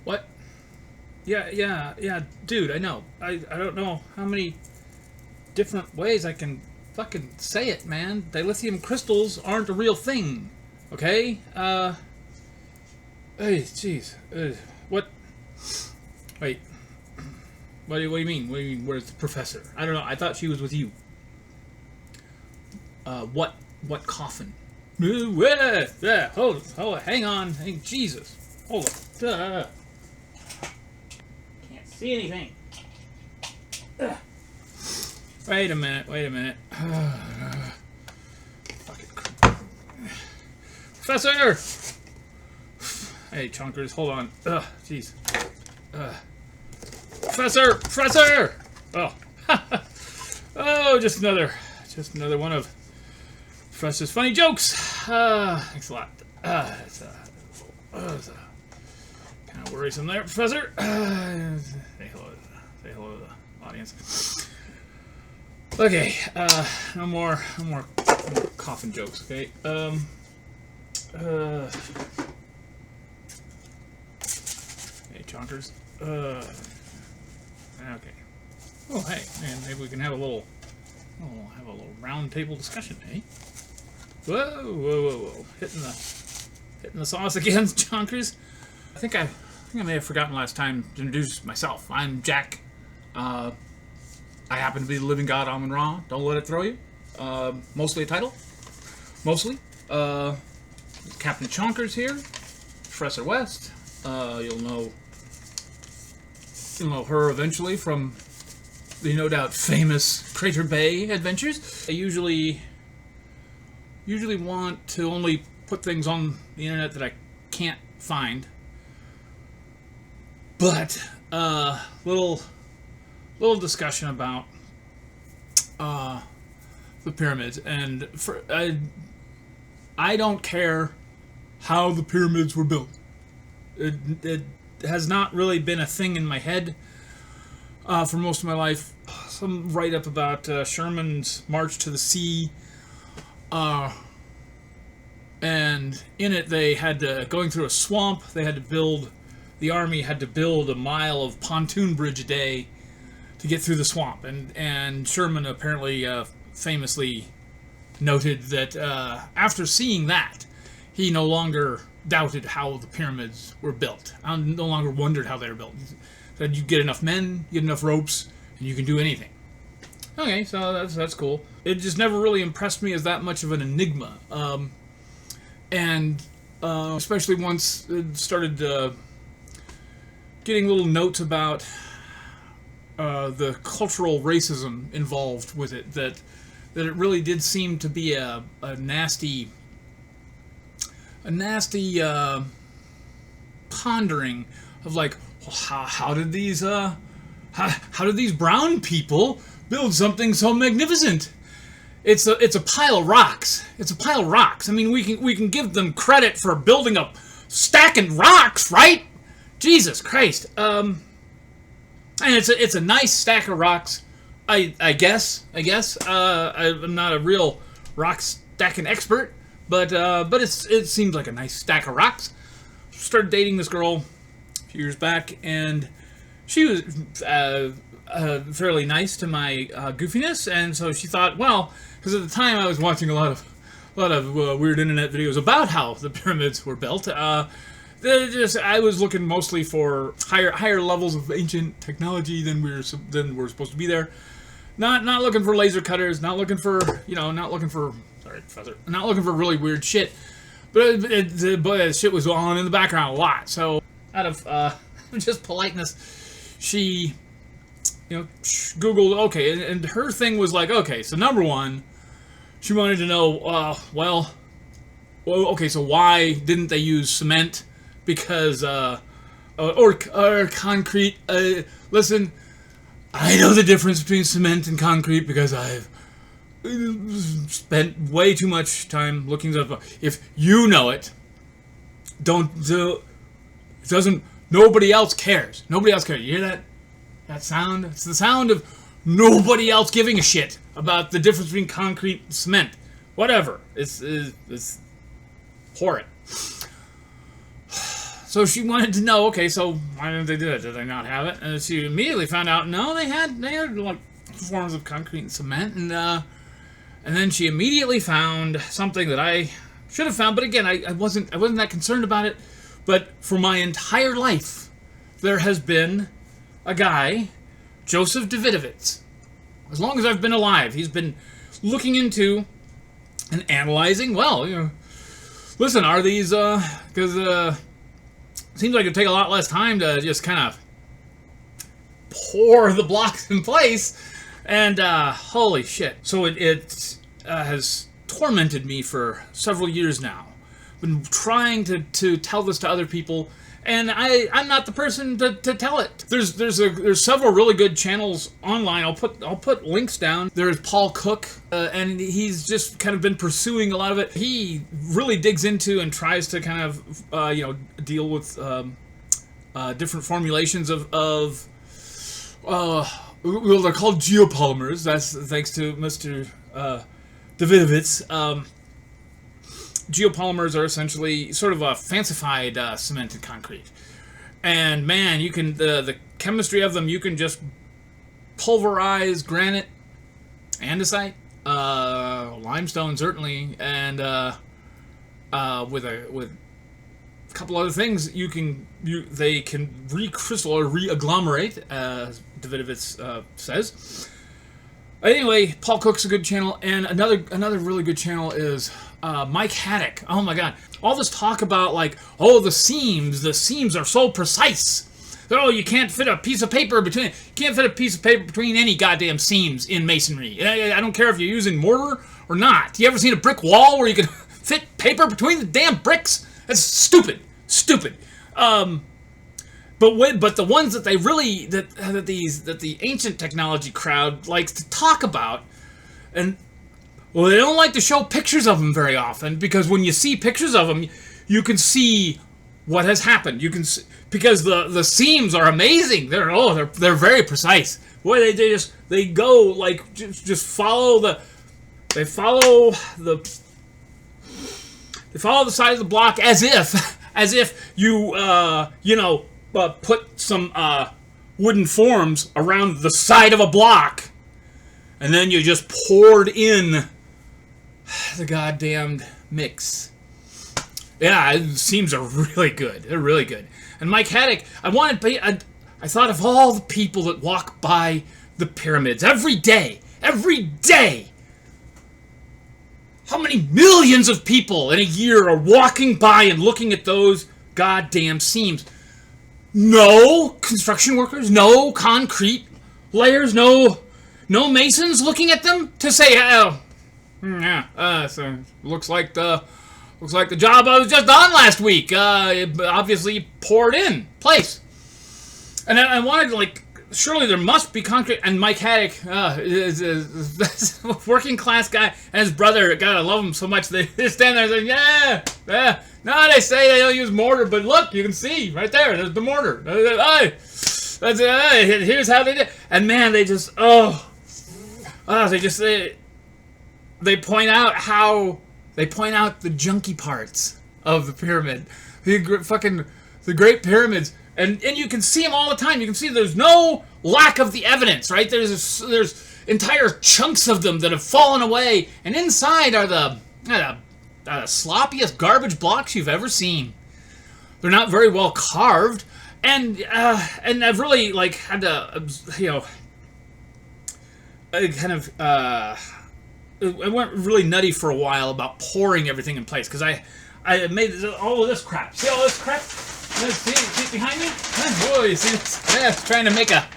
What? Yeah, dude, I know. I don't know how many different ways I can fucking say it, man. Dilithium crystals aren't a real thing. Okay? Hey, jeez. What? Wait. What do you mean? What do you mean? Where's the professor? I don't know. I thought she was with you. What coffin? Yeah, hold it, hang on. Jesus. Hold up. Can't see anything. Wait a minute. Fucking Professor! Hey, Chunkers, hold on. Jeez. Professor! Oh. Oh, just another one of Professor's funny jokes. Thanks a lot. It's kind of worrisome there, Professor. Say hello to the audience. Okay, no more coffin jokes, okay? Hey, Chonkers. Okay. Oh, hey, man, maybe we can have a little round table discussion, eh? Whoa. Hitting the sauce again, Chonkers. I think I may have forgotten last time to introduce myself. I'm Jack. I happen to be the living god Amun Ra. Don't let it throw you. Mostly a title. Mostly. Captain Chonkers here. Professor West. You'll know her eventually from the no doubt famous Crater Bay adventures. I usually want to only put things on the internet that I can't find. But little discussion about the pyramids, and I don't care how the pyramids were built. It has not really been a thing in my head for most of my life. Some write-up about Sherman's March to the Sea, and in it they had to, going through a swamp, the army had to build a mile of pontoon bridge a day to get through the swamp, and Sherman apparently famously noted that after seeing that, he no longer doubted how the pyramids were built. I no longer wondered how they were built. He said you get enough men, you get enough ropes, and you can do anything. Okay, so that's cool. It just never really impressed me as that much of an enigma, and especially once it started getting little notes about the cultural racism involved with it, that it really did seem to be a nasty pondering of like, well, how did these brown people build something so magnificent? It's a pile of rocks. It's a pile of rocks. I mean, we can give them credit for building a stacking rocks, right? Jesus Christ. And it's a nice stack of rocks. I guess. I'm not a real rock stacking expert, but it seems like a nice stack of rocks. Started dating this girl a few years back, and she was fairly nice to my goofiness, and so she thought, well, because at the time I was watching a lot of weird internet videos about how the pyramids were built. I was looking mostly for higher levels of ancient technology than we're supposed to be there. Not looking for laser cutters. Not looking for sorry, Professor. Not looking for really weird shit. But shit was on in the background a lot. So out of just politeness, she Googled, okay, and her thing was like, okay, so number one, she wanted to know, well, okay, so why didn't they use cement? Because, or concrete. Listen, I know the difference between cement and concrete because I've spent way too much time looking it up. If you know it, it doesn't, nobody else cares. Nobody else cares. You hear that? That sound? It's the sound of nobody else giving a shit about the difference between concrete and cement. Whatever. It's horrid. so she wanted to know, okay, so why didn't they do it? Did they not have it? And she immediately found out, no, they had like forms of concrete and cement, and then she immediately found something that I should have found, but again, I wasn't that concerned about it. But for my entire life, there has been a guy, Joseph Davidovitz. As long as I've been alive, he's been looking into and analyzing. Well, listen, are these because it seems like it'd take a lot less time to just kind of pour the blocks in place, and holy shit! So it has tormented me for several years now. Been trying to tell this to other people, and I'm not the person to tell it. There's several really good channels online. I'll put links down. There's Paul Cook, and he's just kind of been pursuing a lot of it. He really digs into and tries to kind of deal with different formulations of well, they're called geopolymers. That's thanks to Mr. Davidovitz. Geopolymers are essentially sort of a fancified cemented concrete, and man, you can the chemistry of them. You can just pulverize granite, andesite, limestone certainly, and with a couple other things, they can recrystal or reagglomerate, as Davidovitz says. Anyway, Paul Cook's a good channel, and another really good channel is Mike Haduck. Oh my God! All this talk about the seams are so precise. Oh, you can't fit a piece of paper between any goddamn seams in masonry. I don't care if you're using mortar or not. You ever seen a brick wall where you can fit paper between the damn bricks? That's stupid. But the ones that they really that the ancient technology crowd likes to talk about, and well, they don't like to show pictures of them very often, because when you see pictures of them, you can see what has happened. You can see, because the seams are amazing. They're very precise. Boy, they go like just follow the side of the block as if you put some wooden forms around the side of a block, and then you just poured in the goddamn mix. Yeah, the seams are really good. They're really good. And Mike Haduck, I thought of all the people that walk by the pyramids every day. How many millions of people in a year are walking by and looking at those goddamn seams? No construction workers, no concrete layers, no masons looking at them to say, so looks like the job I was just on last week. Obviously poured in place. And I wanted to surely there must be concrete. And Mike Haduck is a working class guy, and his brother, God, I love him so much. They stand there and say, yeah. No, they say they don't use mortar, but look, you can see right there. There's the mortar. Here's how they did. And man, they just they point out the junky parts of the pyramid, the Great Pyramids, and you can see them all the time. You can see there's no lack of the evidence, right? There's entire chunks of them that have fallen away, and inside are the sloppiest garbage blocks you've ever seen. They're not very well carved, and I've really had to I went really nutty for a while about pouring everything in place, because I made all of this crap. See all this crap? See it behind me? Whoa, you see this? Yeah, trying to make a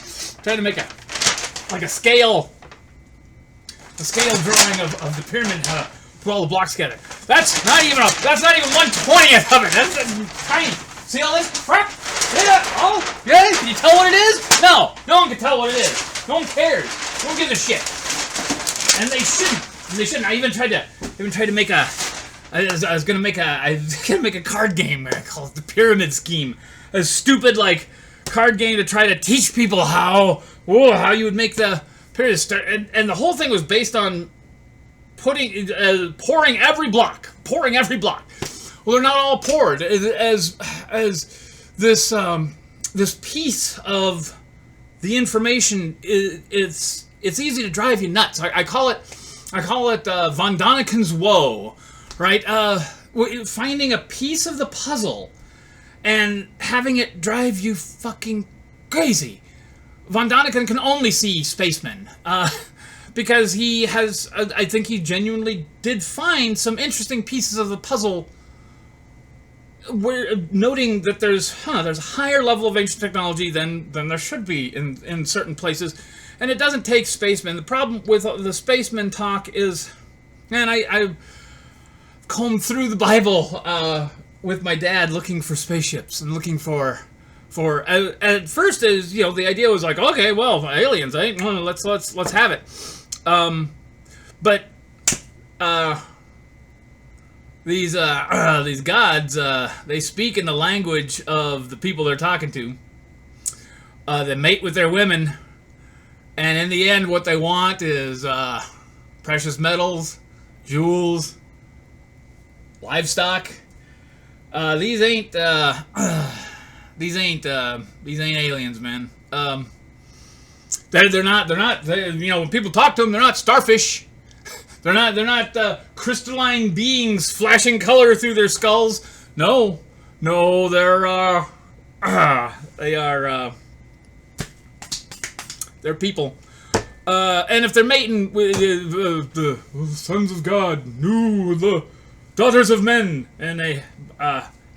scale drawing of the pyramid, how to put all the blocks together. That's not even 1/20th of it. That's tiny. See all this crap? Yeah. Oh, yeah. Can you tell what it is? No one can tell what it is. No one cares. No one gives a shit. And they shouldn't. I even tried to make a. I was gonna make a card game called the Pyramid Scheme. A stupid card game to try to teach people how you would make the pyramid start. And the whole thing was based on pouring every block Well, they're not all poured as this this piece of the information. It's easy to drive you nuts. I call it Von Daniken's woe, right? Finding a piece of the puzzle and having it drive you fucking crazy. Von Daniken can only see spacemen. Because he has, I think he genuinely did find some interesting pieces of the puzzle. We're noting that there's a higher level of ancient technology than there should be in certain places, and it doesn't take spacemen. The problem with the spacemen talk is, man, I combed through the Bible with my dad looking for spaceships and looking for at first is, you know, the idea was like, okay, well, aliens, eh? Let's have it. But these gods, they speak in the language of the people they're talking to. They mate with their women, and in the end, what they want is precious metals, jewels, livestock. These ain't aliens, man. They're not, you know, when people talk to them, they're not starfish. They're not crystalline beings flashing color through their skulls. No, they're people. And if they're mating with the sons of God, knew the daughters of men, and they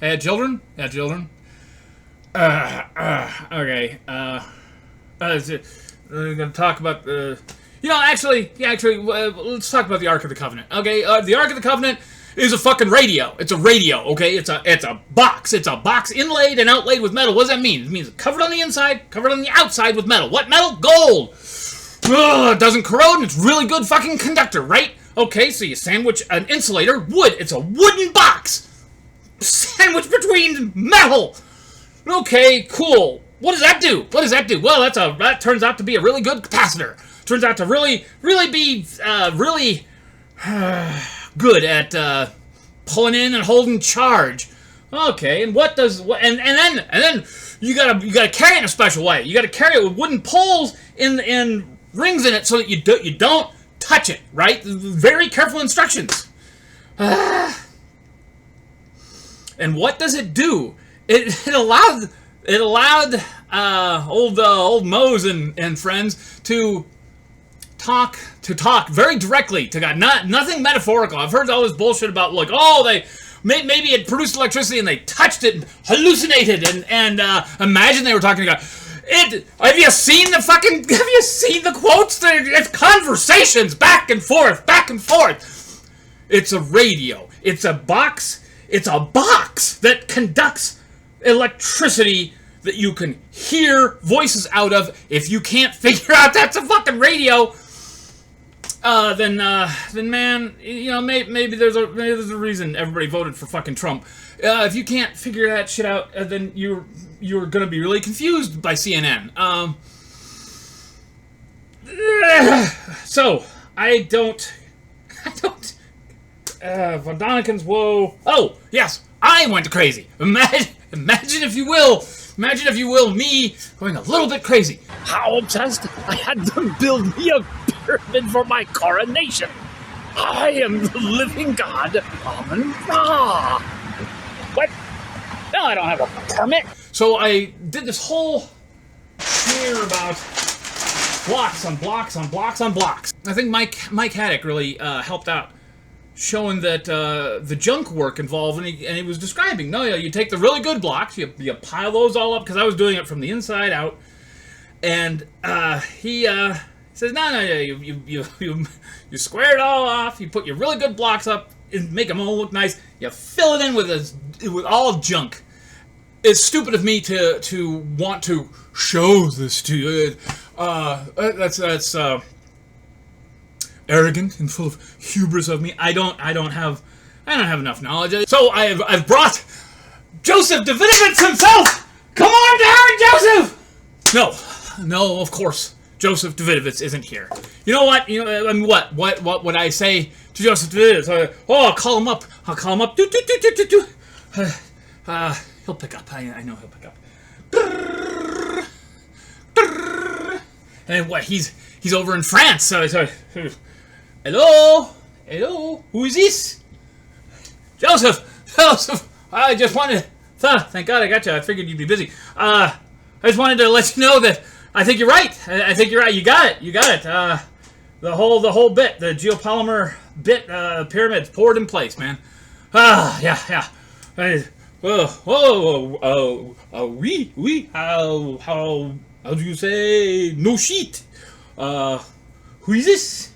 had children. Okay. We're going to talk about the... You know, actually, let's talk about the Ark of the Covenant. Okay, the Ark of the Covenant is a fucking radio. It's a radio, okay? It's a box. It's a box inlaid and outlaid with metal. What does that mean? It means covered on the inside, covered on the outside with metal. What metal? Gold! Ugh, it doesn't corrode, and it's really good fucking conductor, right? Okay, so you sandwich an insulator, wood. It's a wooden box! Sandwiched between metal! Okay, cool. What does that do? Well, that turns out to be a really good capacitor. Turns out to really be really good at pulling in and holding charge. Okay, and then you gotta carry it in a special way. You gotta carry it with wooden poles and rings in it so that you don't touch it. Right? Very careful instructions. And what does it do? It allowed old Mose and friends to talk very directly to God. Nothing metaphorical. I've heard all this bullshit about, like, they maybe it produced electricity and they touched it and hallucinated and imagine they were talking to God. Have you seen the quotes? It's conversations back and forth. It's a radio. It's a box that conducts electricity that you can hear voices out of. If you can't figure out that's a fucking radio, then man, you know, maybe there's a reason everybody voted for fucking Trump. If you can't figure that shit out, then you're gonna be really confused by CNN. So I don't. Von Daniken's woe. Oh yes, I went crazy. Imagine if you will, me going a little bit crazy. How obsessed? I had them build me a pyramid for my coronation. I am the living god, Amun-Ra. What? No, I don't have a permit. So I did this whole smear about blocks on blocks on blocks on blocks. I think Mike Haduck really helped out, showing that the junk work involved, and he was describing, you take the really good blocks, you pile those all up, because I was doing it from the inside out, and he says, no, you square it all off, you put your really good blocks up, and make them all look nice, you fill it in with all junk. It's stupid of me to want to show this to you. That's arrogant and full of hubris of me. I don't have enough knowledge. So I've brought Joseph Davidovich himself. Come on down, Joseph. No, of course Joseph Davidovich isn't here. You know what? I mean, what would I say Joseph is. I'll call him up. I'll call him up. He'll pick up. I know he'll pick up. And what? He's over in France. So hello, who is this? Joseph. I just wanted. Thank God I got you. I figured you'd be busy. I just wanted to let you know that I think you're right. I think you're right. You got it. The whole bit, the geopolymer bit, pyramids poured in place, man. Yeah. Oui. How do you say no shit? Who is this?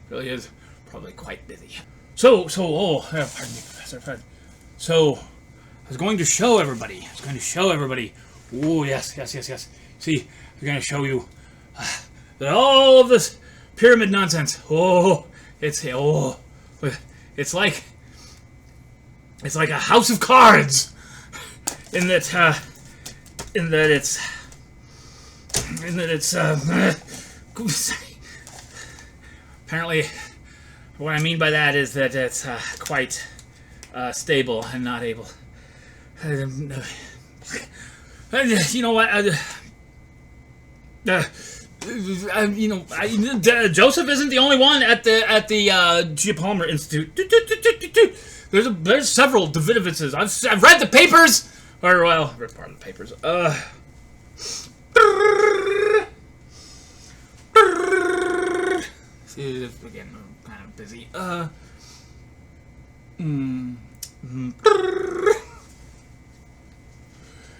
Really is probably quite busy. Pardon me, Professor. So, I was going to show everybody. Oh, yes. See, I'm going to show you that all of this pyramid nonsense. It's like a house of cards. In that it's apparently what I mean by that is that it's quite stable and not able. You know what? Joseph isn't the only one at the Geopolymer Institute. There's several Davidovitses. I've read the papers, I've read part of the papers. See, again, I'm kind of busy.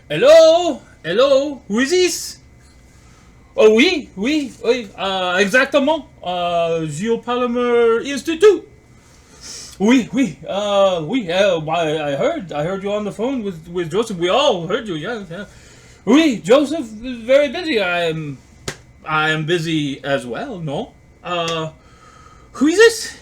Hello, who is this? Oh, oui, exactement. Geopolymer Institute. Oui. I heard you on the phone with Joseph. We all heard you, yeah. Oui, Joseph is very busy. I am busy as well, no? Who is this?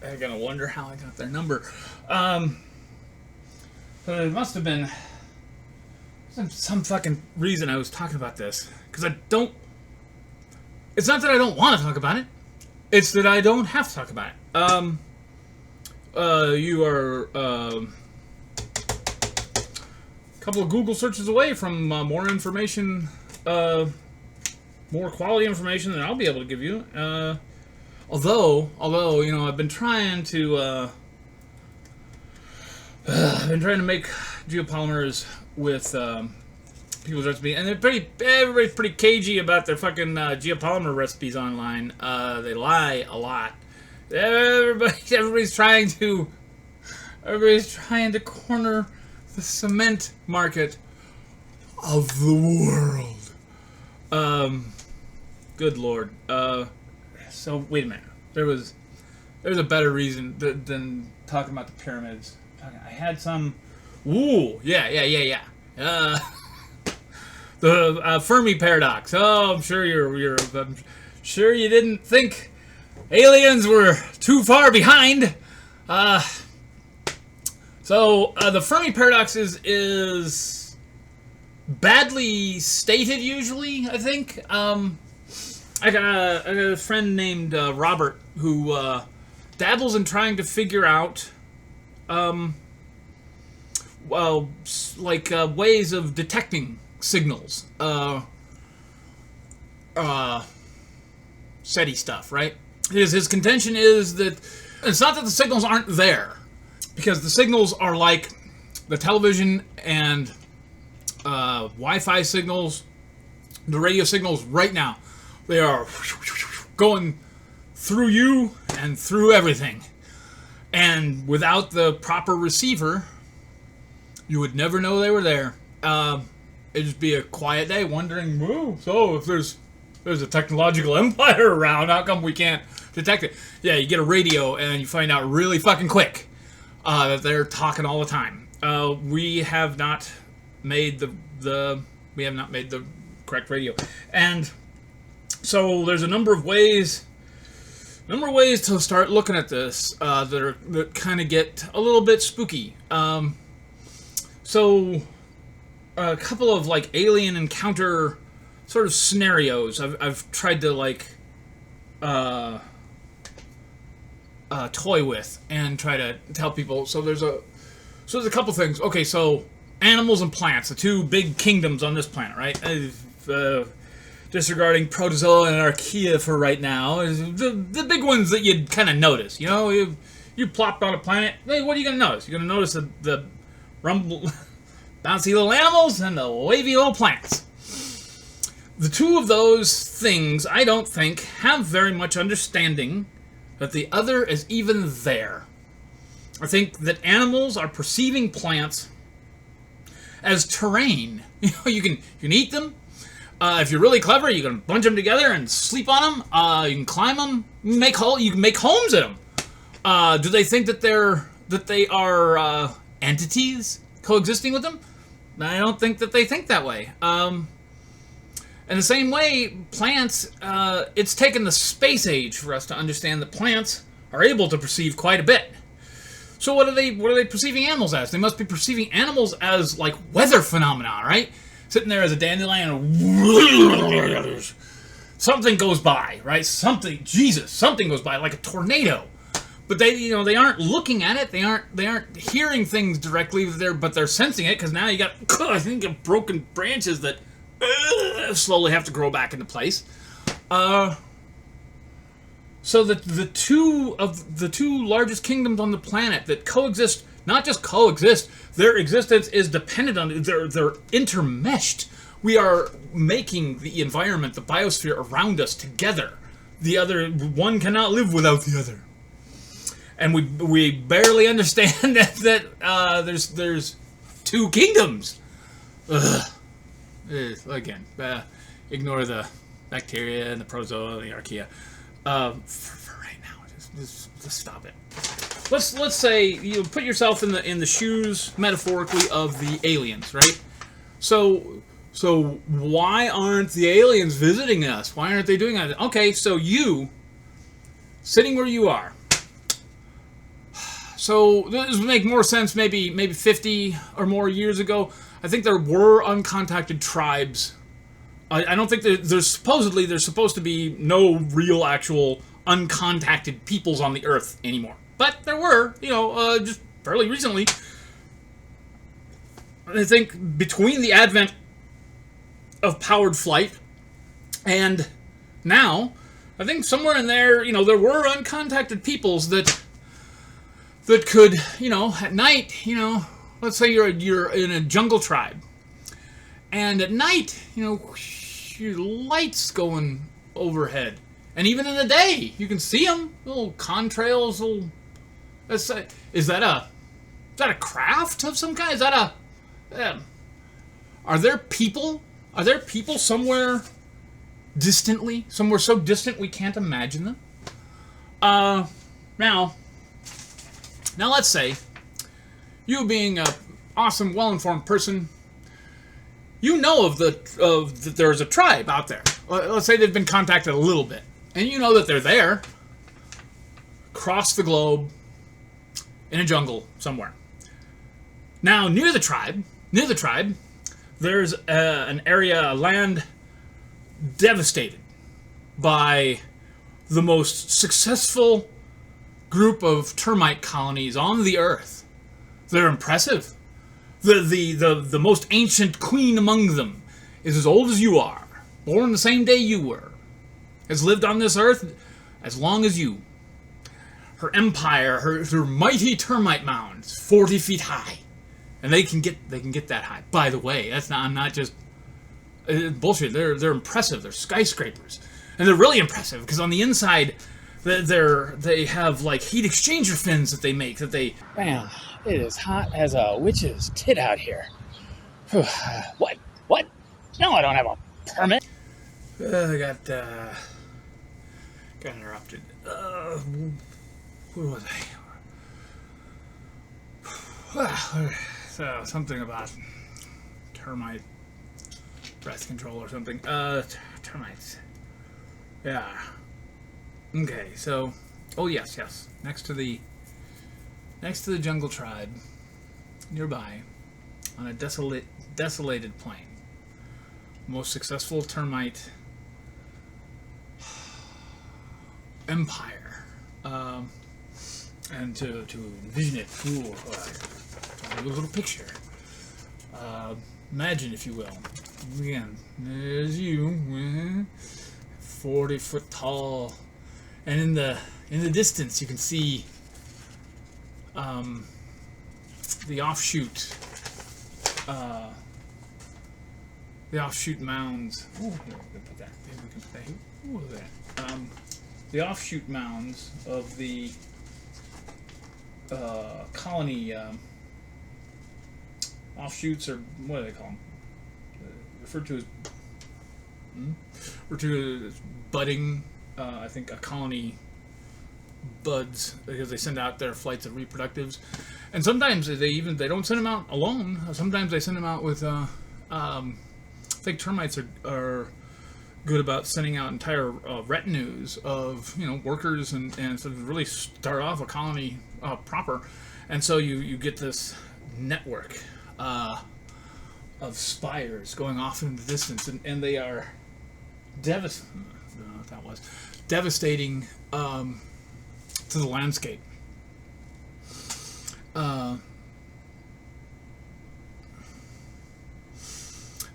I'm gonna wonder how I got their number. There must have been some fucking reason I was talking about this. Because it's not that I don't want to talk about it. It's that I don't have to talk about it. You are a couple of Google searches away from more information, more quality information than I'll be able to give you. Although, I've been trying to make geopolymers with people's recipes, and everybody's pretty cagey about their fucking geopolymer recipes online. They lie a lot. Everybody's trying to corner the cement market of the world. Good Lord. So wait a minute. There's a better reason than talking about the pyramids. I had some. Ooh, yeah. The Fermi paradox. Oh, I'm sure I'm sure you didn't think aliens were too far behind. So the Fermi paradox is badly stated usually, I think. I got a friend named Robert who dabbles in trying to figure out ways of detecting signals. SETI stuff, right? His contention is that it's not that the signals aren't there, because the signals are like the television and Wi-Fi signals, the radio signals right now. They are going through you and through everything. And without the proper receiver, you would never know they were there. It'd just be a quiet day wondering, so if there's a technological empire around, how come we can't detect it? Yeah, you get a radio and you find out really fucking quick that they're talking all the time. We have not made the correct radio. And so there's a number of ways to start looking at this that kind of get a little bit spooky. So a couple of like alien encounter sort of scenarios I've tried to like toy with and try to tell people. So there's a couple things. Okay, so animals and plants, the two big kingdoms on this planet, right? Disregarding protozoa and archaea for right now, is the big ones that you'd kind of notice. You know, you plopped on a planet. Hey, what are you gonna notice? You're gonna notice the rumble, bouncy little animals and the wavy little plants. The two of those things, I don't think, have very much understanding that the other is even there. I think that animals are perceiving plants as terrain. You know, you can eat them. If you're really clever, you can bunch them together and sleep on them. You can climb them. You can make homes in them. Do they think that they are entities coexisting with them? I don't think that they think that way. In the same way, plants, it's taken the space age for us to understand that plants are able to perceive quite a bit. So what are they perceiving animals as? They must be perceiving animals as like weather phenomena, right? Sitting there as a dandelion and something goes by, right? Something goes by like a tornado. But they aren't looking at it. They aren't hearing things directly but they're sensing it, because now you got, I think, broken branches that slowly have to grow back into place. So the two largest kingdoms on the planet that coexist, not just coexist, their existence is dependent on, they're intermeshed. We are making the environment, the biosphere around us together. The other one cannot live without the other. And we barely understand that there's two kingdoms. Again, ignore the bacteria and the protozoa and the archaea. For right now, just stop it. Let's say you put yourself in the shoes, metaphorically, of the aliens, right? So why aren't the aliens visiting us? Why aren't they doing that? Okay, so you sitting where you are. So this would make more sense maybe 50 or more years ago. I think there were uncontacted tribes. I don't think there's supposed to be no real actual uncontacted peoples on the Earth anymore. But there were, just fairly recently. I think between the advent of powered flight and now, I think somewhere in there, there were uncontacted peoples that could, at night, let's say you're in a jungle tribe, and at night, your lights going overhead, and even in the day, you can see them, little contrails. Is that a craft of some kind? Is that are there people somewhere distantly, somewhere so distant we can't imagine them? Now let's say, you being a awesome, well-informed person, that there's a tribe out there. Let's say they've been contacted a little bit, and you know that they're there, across the globe, in a jungle somewhere. Now, near the tribe, there's an area, a land devastated by the most successful group of termite colonies on the Earth. They're impressive. The most ancient queen among them is as old as you are, born the same day you were, has lived on this Earth as long as you. Her empire, her mighty termite mounds, 40 feet high, and they can get that high. By the way, I'm not just bullshit. They're impressive. They're skyscrapers, and they're really impressive because on the inside, they have like heat exchanger fins that they make that they. Man, it is hot as a witch's tit out here. What? No, I don't have a permit. I got interrupted. Where was I? So something about termite breath control or something. Termites. Yeah. Okay, so yes. Next to the jungle tribe nearby on a desolated plain. Most successful termite empire. And to envision it, a little picture. Imagine, if you will. Again, there's you, 40 foot tall, and in the distance you can see the offshoot mounds. Oh, here, we can put that. Maybe we can put that here. Ooh, there. The offshoot mounds of the colony offshoots, or what do they call them? Referred to as budding. I think a colony buds, because they send out their flights of reproductives, and sometimes they don't send them out alone. Sometimes they send them out with. I think termites are good about sending out entire retinues of workers and so really start off a colony proper, and so you get this network of spires going off in the distance, and they are devastating to the landscape.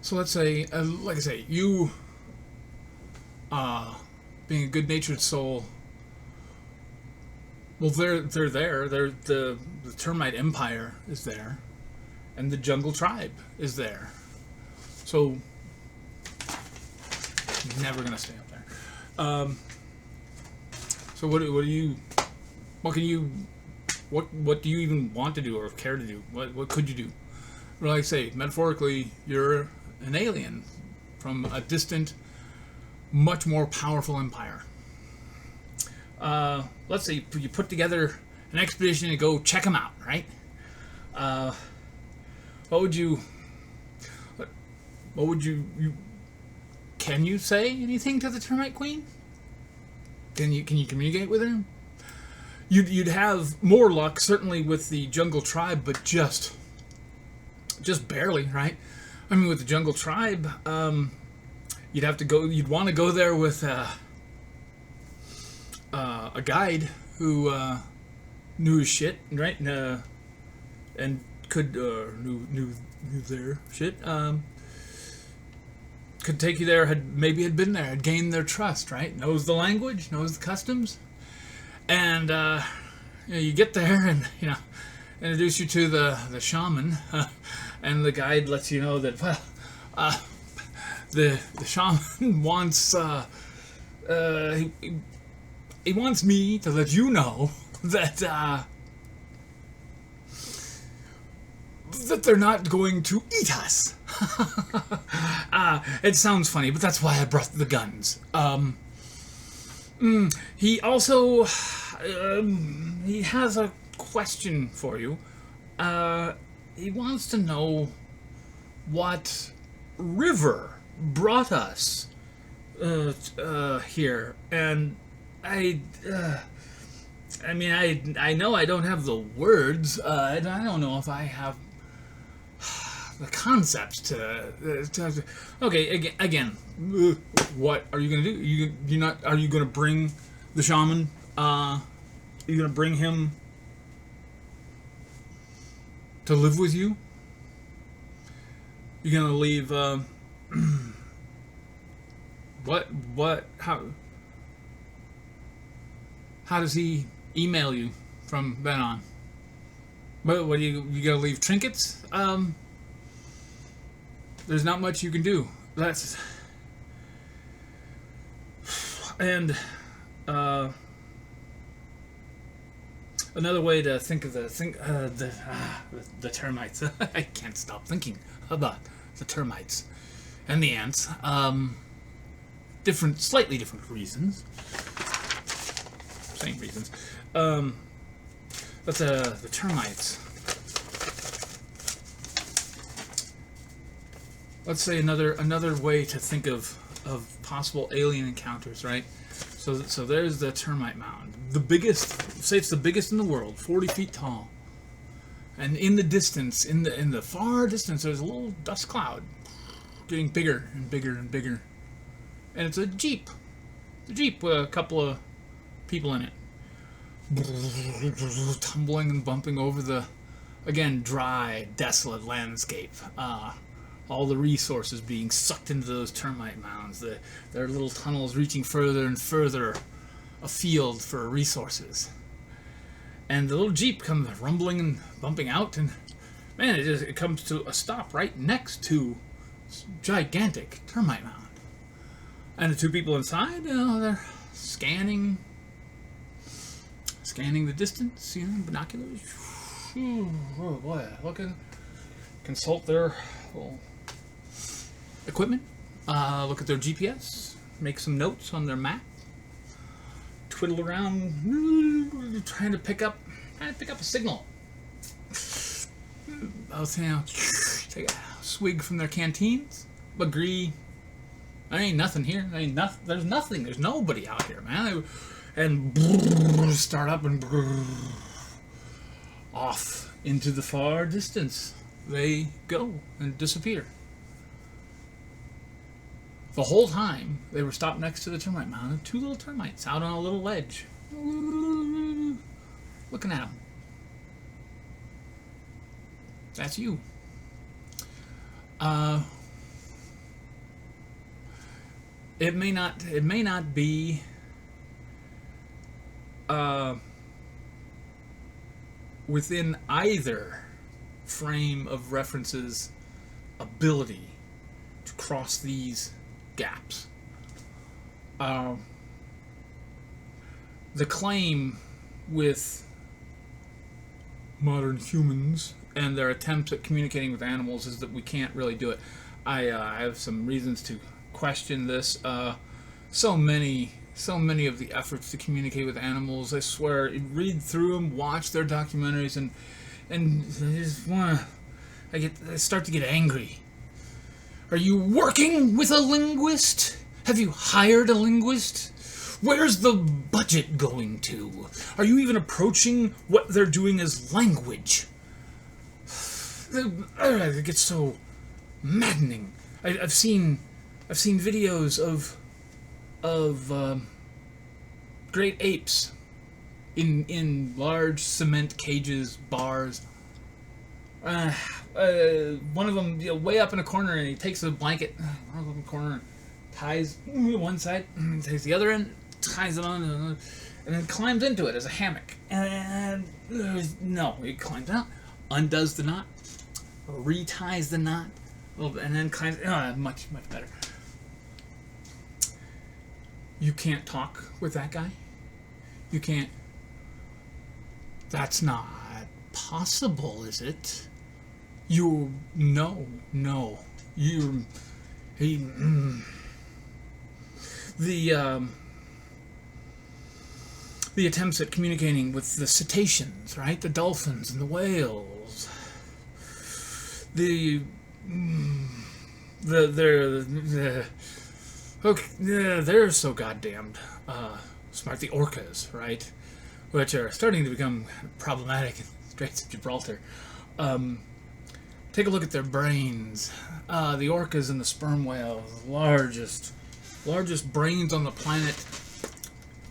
So let's say, like I say, you, being a good-natured soul, well, they're there. The termite empire is there, and the jungle tribe is there. So you're never gonna stay up there. So what do you even want to do or care to do? What could you do? Well, like I say, metaphorically, you're an alien from a distant, much more powerful empire. Let's say you put together an expedition to go check them out, right? What would you can you say anything to the termite queen? Can you communicate with her? You'd have more luck certainly with the jungle tribe, but just barely, right? I mean, with the jungle tribe, you'd want to go there with a guide who knew his shit, right? And could knew their shit. Could take you there. Had been there, had gained their trust, right? Knows the language, knows the customs, and you get there and introduce you to the shaman, and the guide lets you know that the shaman wants he wants me to let you know that they're not going to eat us. It sounds funny, but that's why I brought the guns. He also he has a question for you. He wants to know what river brought us here, and I know I don't have the words. I don't know if I have the concepts to okay, again, what are you gonna do? Are you gonna bring the shaman? Are you gonna bring him to live with you? You're gonna leave how does he email you from then on? What you gonna leave trinkets? There's not much you can do. That's and another way to think of the termites. I can't stop thinking about the termites and the ants. Slightly different reasons. Same reasons. But the termites. Let's say another way to think of possible alien encounters, right? So there's the termite mound, the biggest. Say it's the biggest in the world, 40 feet tall, And in the distance, in the far distance, there's a little dust cloud getting bigger and bigger and bigger. And it's a Jeep. It's a Jeep with a couple of people in it. Tumbling and bumping over the, again, dry, desolate landscape. All the resources being sucked into those termite mounds. Their little tunnels reaching further and further afield for resources. And the little Jeep comes rumbling and bumping out, and man, it comes to a stop right next to this gigantic termite mound. And the two people inside, they're scanning the distance, binoculars. Oh boy, looking, consult their little equipment, look at their GPS, make some notes on their map. Twiddle around, trying to pick up a signal. Both take a swig from their canteens. Agree. There ain't nothing here. There's nothing. There's nobody out here, man. And start up and off into the far distance they go and disappear. The whole time, they were stopped next to the termite mound, and two little termites out on a little ledge, looking at them. That's you. It may not be within either frame of reference's ability to cross these gaps. The claim with modern humans and their attempts at communicating with animals is that we can't really do it. I have some reasons to question this. So many of the efforts to communicate with animals, I swear, you read through them, watch their documentaries, and I just I start to get angry. Are you working with a linguist? Have you hired a linguist? Where's the budget going to? Are you even approaching what they're doing as language? It gets so maddening. I've seen videos of great apes in large cement cages, bars. One of them, way up in a corner, and he takes a blanket, up in the corner, and ties one side, takes the other end, ties it on, and then climbs into it as a hammock. And no, he climbs out, undoes the knot, reties the knot, and then climbs. Much better. You can't talk with that guy. You can't. That's not possible, is it? No. The attempts at communicating with the cetaceans, right? The dolphins and the whales. They're so goddamn smart. The orcas, right? Which are starting to become problematic in the Straits of Gibraltar. Take a look at their brains. The orcas and the sperm whales, largest brains on the planet.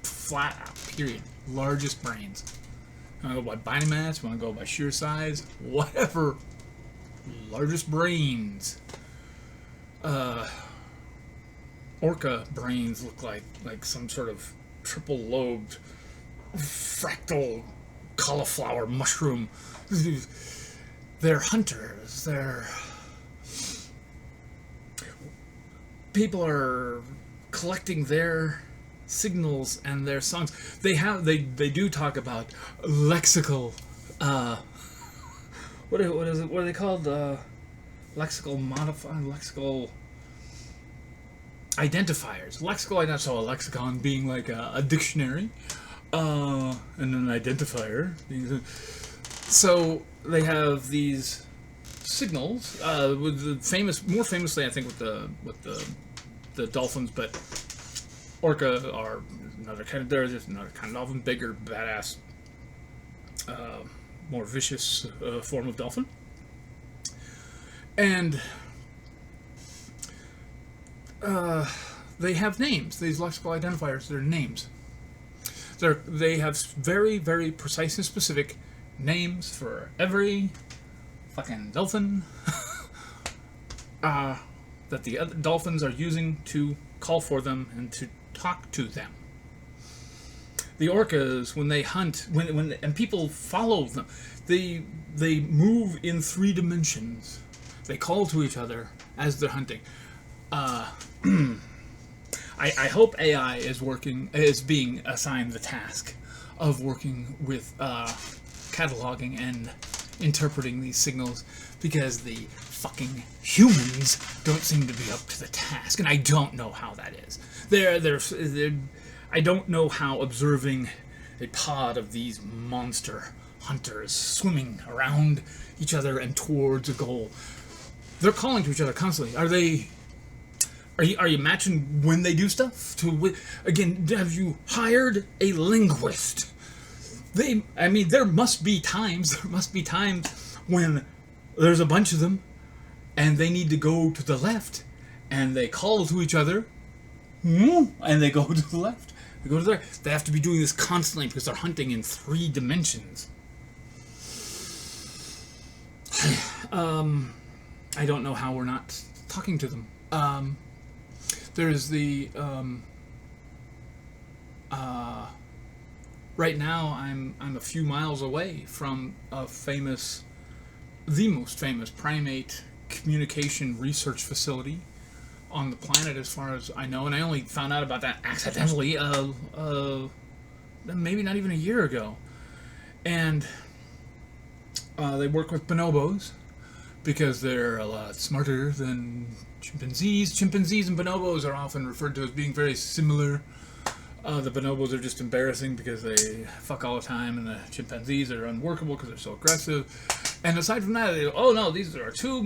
Flat out, period. Largest brains. You want to go by body mass? You want to go by sheer size? Whatever. Largest brains. Orca brains look like some sort of triple-lobed fractal cauliflower mushroom. They're hunters. People are collecting their signals and their songs. They do talk about lexical. What is it? What are they called? Lexical identifiers. So a lexicon being like a dictionary, and an identifier. So they have these signals with more famously, I think, with the dolphins, but orca are another kind of. They're just another kind of dolphin, bigger, badass, more vicious form of dolphin. And they have names. These lexical identifiers, they're names. They have very, very precise and specific names for every fucking dolphin that the other dolphins are using to call for them and to talk to them. The orcas, when they hunt, and people follow them, they move in 3 dimensions. They call to each other as they're hunting. I hope AI is being assigned the task of working with cataloging and interpreting these signals, because the fucking humans don't seem to be up to the task, and I don't know how that is. I don't know how observing a pod of these monster hunters swimming around each other and towards a goal. They're calling to each other constantly. Are you matching when they do stuff? Again, have you hired a linguist? There must be times when there's a bunch of them and they need to go to the left and they call to each other and they go to the left. They go to the right. They have to be doing this constantly because they're hunting in 3 dimensions. I don't know how we're not talking to them. There's the right now I'm a few miles away from the most famous primate communication research facility on the planet, as far as I know, and I only found out about that accidentally maybe not even a year ago. And they work with bonobos because they're a lot smarter than chimpanzees. Chimpanzees and bonobos are often referred to as being very similar. The bonobos are just embarrassing because they fuck all the time, and the chimpanzees are unworkable because they're so aggressive. And aside from that, these are our two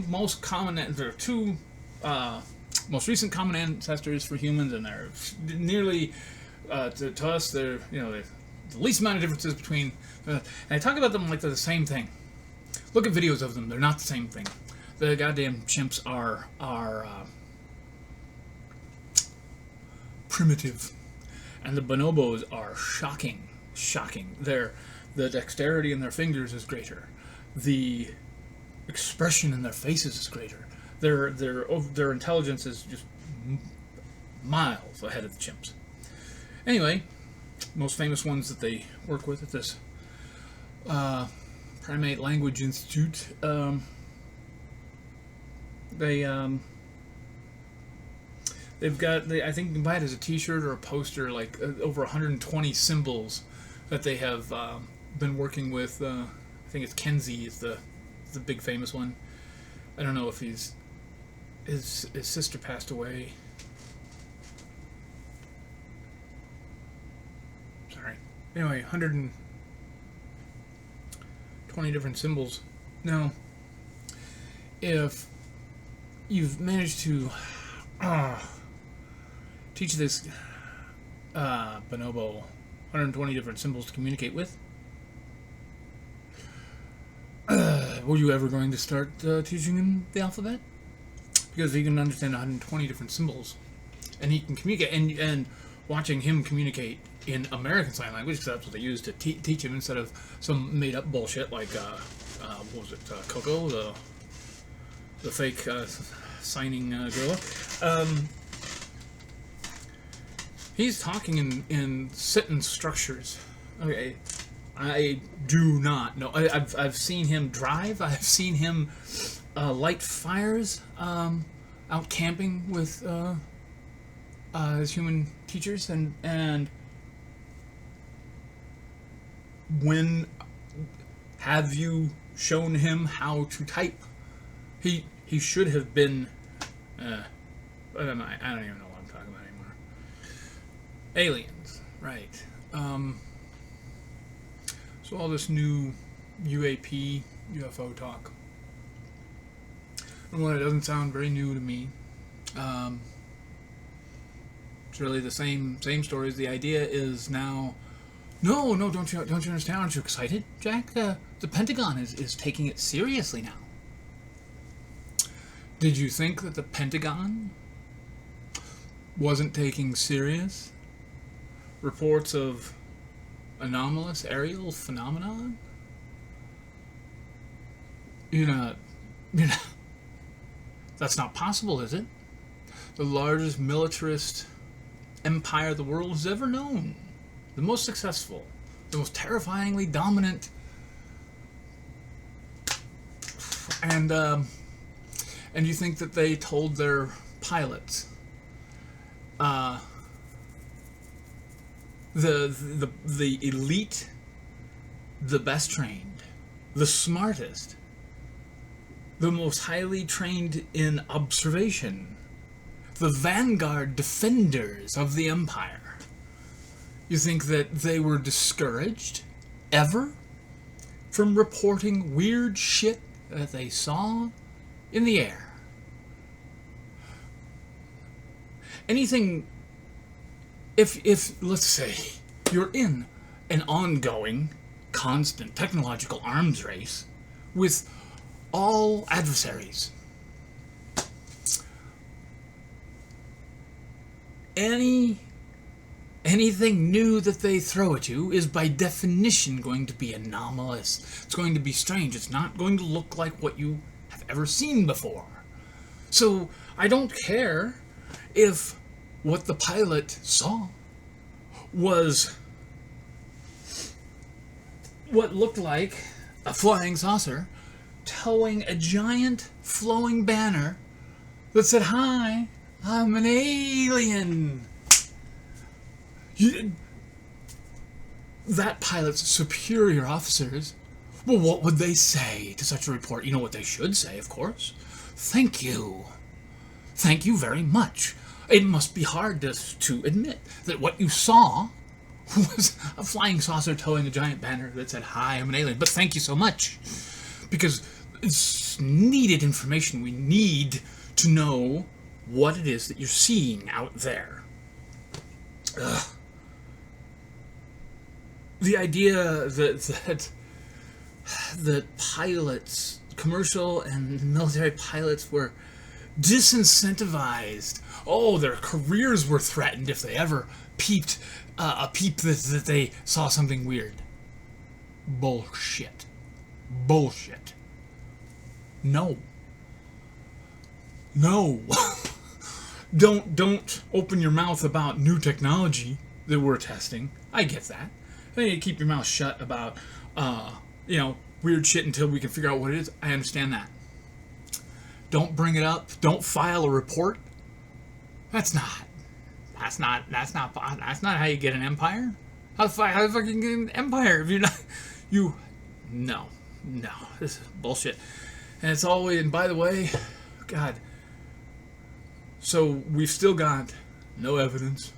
most recent common ancestors for humans, and they're nearly to us. They're the least amount of differences between. And I talk about them like they're the same thing. Look at videos of them; they're not the same thing. The goddamn chimps are primitive, and the bonobos are shocking. The dexterity in their fingers is greater. The expression in their faces is greater. Their intelligence is just miles ahead of the chimps. Anyway, most famous ones that they work with at this Primate Language Institute. They've got, I think you can buy it as a t-shirt or a poster, like over 120 symbols that they have been working with. I think it's Kenzie is the big famous one. I don't know if his sister passed away. Sorry. Anyway, 120 different symbols. Now, if you've managed to teach this bonobo 120 different symbols to communicate with, were you ever going to start teaching him the alphabet? Because he can understand 120 different symbols, and he can communicate. And watching him communicate in American Sign Language, because that's what they use to teach him, instead of some made-up bullshit like what was it, Coco, the fake signing gorilla. He's talking in sentence structures. Okay. I do not know. I've seen him drive. I've seen him light fires out camping with his human teachers, and when have you shown him how to type? He should have been. I don't even know what I'm talking about anymore. Aliens, right? So all this new UFO talk. And it doesn't sound very new to me. It's really the same stories. The idea is now No, no, don't you understand? Aren't you excited, Jack? The Pentagon is taking it seriously now. Did you think that the Pentagon wasn't taking serious reports of anomalous aerial phenomenon? You're not. That's not possible, is it? The largest militarist empire the world has ever known. The most successful. The most terrifyingly dominant. And you think that they told their pilots, the elite, the best trained, the smartest, the most highly trained in observation, the vanguard defenders of the empire. You think that they were discouraged, ever, from reporting weird shit that they saw in the air? Anything, if let's say, you're in an ongoing, constant technological arms race with all adversaries, anything new that they throw at you is by definition going to be anomalous. It's going to be strange. It's not going to look like what you have ever seen before. So I don't care if what the pilot saw was what looked like a flying saucer towing a giant flowing banner that said, "Hi, I'm an alien." That pilot's superior officers, well, what would they say to such a report? You know what they should say, of course. Thank you. Thank you very much. It must be hard to admit that what you saw was a flying saucer towing a giant banner that said, "Hi, I'm an alien." But thank you so much. Because it's needed information. We need to know what it is that you're seeing out there. Ugh. The idea that pilots, commercial and military pilots, were disincentivized. Oh, their careers were threatened if they ever peeped that they saw something weird. Bullshit. Bullshit. No. No. Don't open your mouth about new technology that we're testing. I get that. I need to keep your mouth shut about, weird shit until we can figure out what it is. I understand that. Don't bring it up. Don't file a report. That's not how you get an empire. How the fuck you get an empire if you're not, no, this is bullshit. And it's always, and by the way, God, so we've still got no evidence.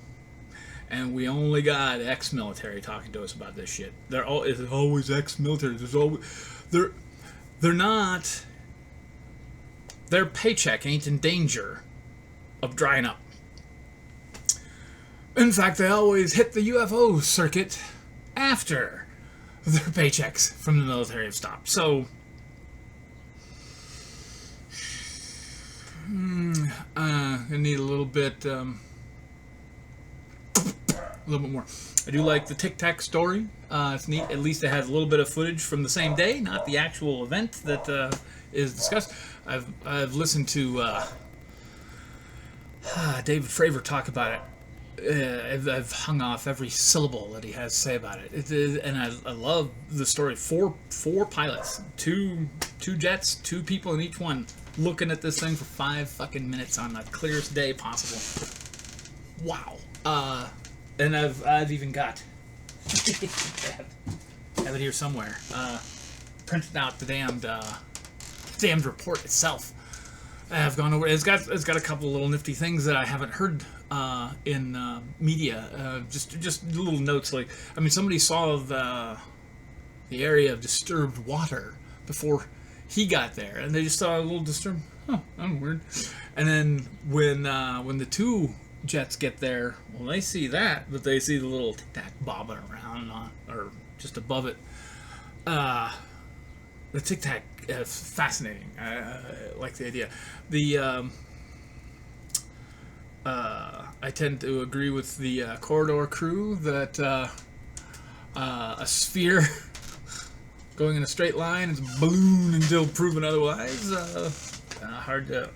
And we only got ex-military talking to us about this shit. It's always ex-military. They're not. Their paycheck ain't in danger of drying up. In fact, they always hit the UFO circuit after their paychecks from the military have stopped. So, I need a little bit more. I do like the Tic Tac story. It's neat. At least it has a little bit of footage from the same day, not the actual event that is discussed. I've listened to David Fravor talk about it. I've hung off every syllable that he has to say about it. And I love the story. Four pilots, two jets, 2 people in each one, looking at this thing for 5 fucking minutes on the clearest day possible. Wow. And I've even got have it here somewhere. Printed out the damned report itself. I've gone over. It's got a couple of little nifty things that I haven't heard in media. Just little notes like, I mean, somebody saw the area of disturbed water before he got there, and they just saw a little disturbed. Oh, that's weird. And then when the 2 jets get there, well, they see that, but they see the little tic tac bobbing around, or just above it. The tic tac, fascinating. I like the idea. I tend to agree with the corridor crew that a sphere going in a straight line is a balloon until proven otherwise. Hard to.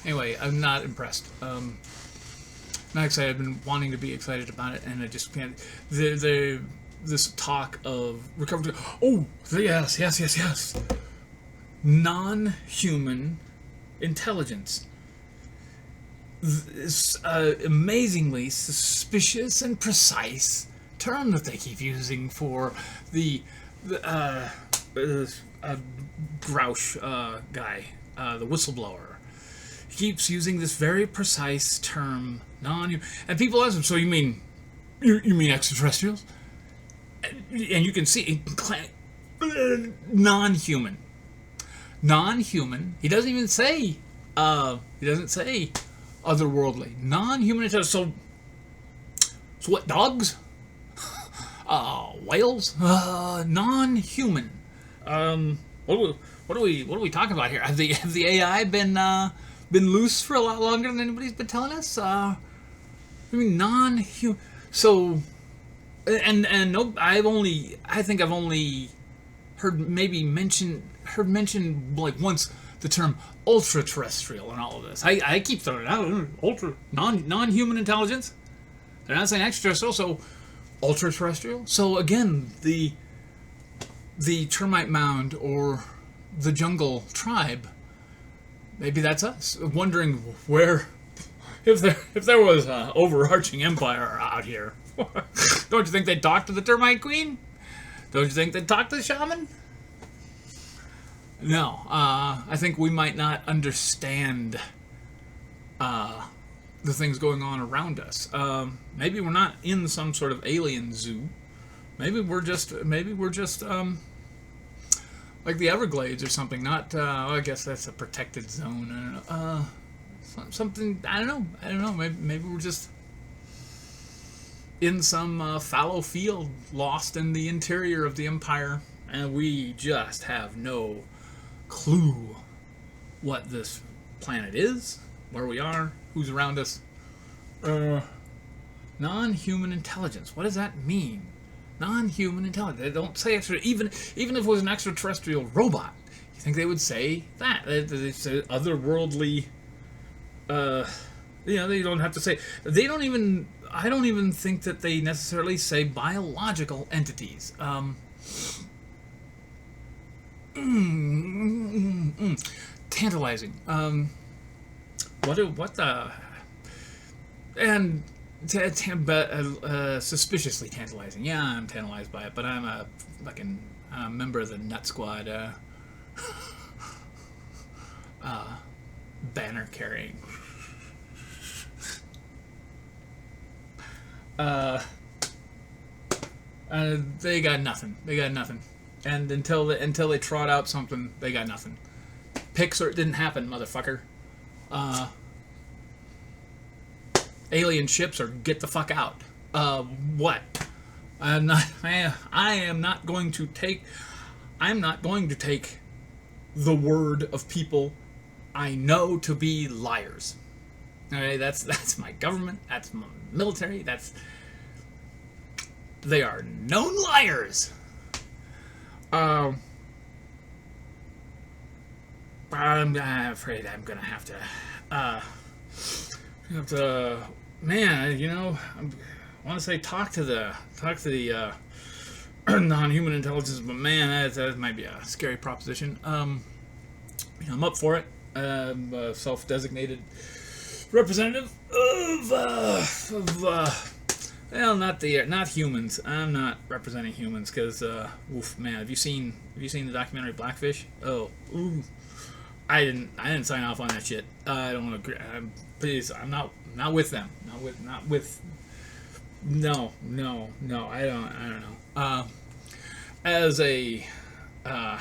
Anyway, I'm not impressed. Not excited. I've been wanting to be excited about it, and I just can't. This talk of recovery. Oh, yes. Non-human intelligence. This amazingly suspicious and precise term that they keep using for the Grouch guy, the whistleblower. He keeps using this very precise term, non-human. And people ask him, so you mean extraterrestrials? And you can see non-human. Non-human. He doesn't even say. Otherworldly. Non-human intelligence. So what? Dogs? Whales? Non-human. What are we talking about here? Have the AI been loose for a lot longer than anybody's been telling us? I mean, non-human. So. And no, I think I've only heard mentioned like once the term ultra-terrestrial and all of this. I keep throwing it out. Ultra non-human intelligence. They're not saying extraterrestrial, so ultra-terrestrial. So again, the termite mound or the jungle tribe. Maybe that's us. Wondering where, if there was an overarching empire out here. Don't you think they'd talk to the termite queen? Don't you think they'd talk to the shaman? No, I think we might not understand the things going on around us. Maybe we're not in some sort of alien zoo. Maybe we're just like the Everglades or something. Not, I guess that's a protected zone. I don't know. Something. I don't know. Maybe we're just in some fallow field, lost in the interior of the empire, and we just have no clue what this planet is, where we are, who's around us. Non-human intelligence. What does that mean? Non-human intelligence. They don't say extra. Even if it was an extraterrestrial robot, you think they would say that? They say otherworldly. They don't have to say. They don't even. I don't even think that they necessarily say biological entities. Tantalizing. What the? And suspiciously tantalizing. Yeah, I'm tantalized by it, but I'm a fucking member of the Nut Squad. Banner carrying. They got nothing. And until they trot out something, they got nothing. Pixar, it didn't happen, motherfucker. Alien ships or get the fuck out. What? I'm not going to take the word of people I know to be liars. Okay, that's my government, that's my military, they are known liars. I'm afraid I'm gonna have to man, I want to say talk to the non-human intelligence, but man, that might be a scary proposition. I'm up for it. I'm a self-designated representative of not humans. I'm not representing humans because man, have you seen the documentary Blackfish? Oh, ooh, I didn't sign off on that shit. I don't agree. Please, I'm not with them. Not with. No. I don't know. As a I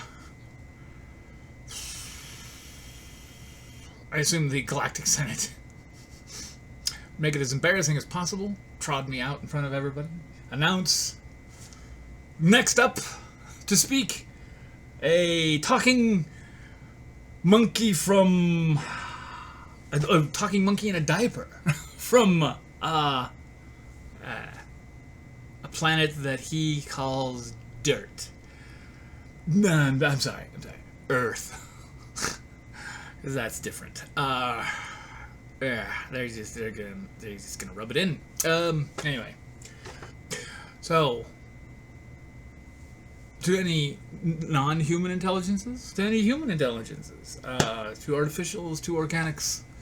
assume the Galactic Senate make it as embarrassing as possible, trod me out in front of everybody, announce, next up to speak, a talking monkey from... a talking monkey in a diaper from a planet that he calls dirt. No, I'm sorry. Earth. Because that's different. Yeah, they're just gonna rub it in. Anyway. So, to any non-human intelligences, to any human intelligences, to artificials, to organics,